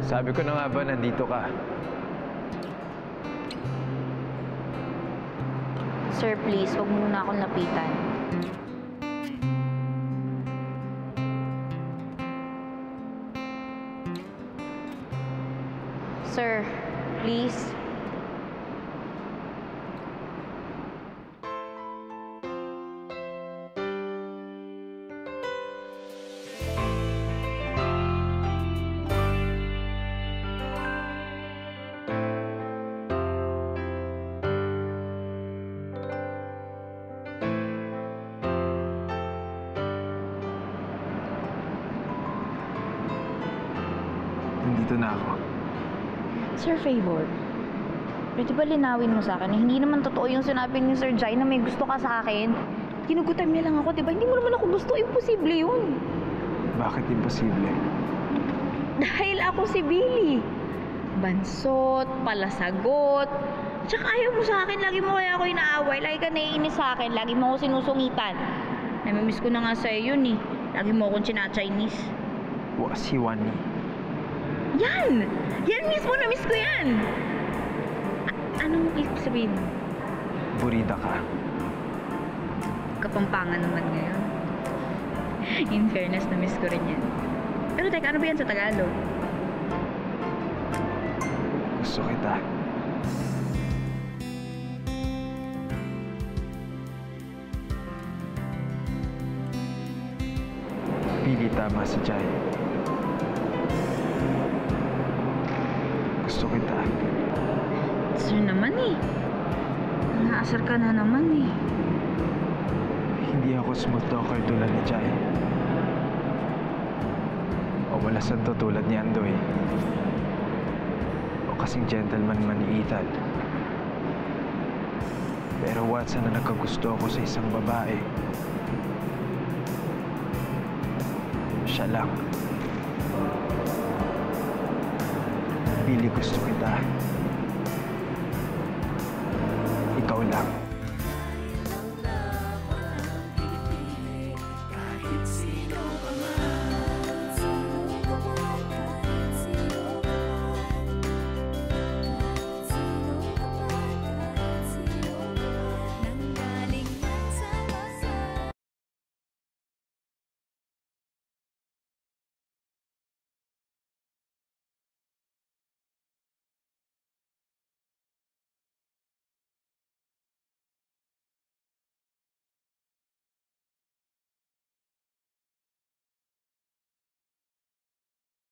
Sabi ko na nga ba nandito ka? Sir, please, huwag muna akong lapitan. Sir, please. Nandito na ako. Sir, favor. Pwede ba linawin mo sa akin? Hindi naman totoo yung sinabi ni Sir Jai na may gusto ka sa akin. Ginugutan niya lang ako, di ba? Hindi mo naman ako gusto. Imposible yun. Bakit imposible? Dahil ako si Billy. Bansot, palasagot. Tsaka ayaw mo sa akin. Lagi mo kaya ako inaaway. Lagi ka naiinis sa akin. Lagi mo ako sinusungitan. Namimiss ko na nga sa'yo yun eh. Lagi mo akong china-Chinese. Si Wani. Yan! Yan mismo, na-miss ko yan! Anong ibig sabihin? Burida ka. Kapampangan naman ngayon. In fairness, na-miss ko rin yan. Pero teka, ano ba yan sa Tagalog? Gusto kita. Pili tama si Jai. Gusto kita. Sir naman eh. Naasar ka na naman eh. Hindi ako smooth talker tulad ni Jai. O malasan to tulad ni Andoy. O kasing gentleman man ni Ethan. Pero once na nagkagusto ako sa isang babae, siya lang. Billy, gusto kita. Ikaw lang.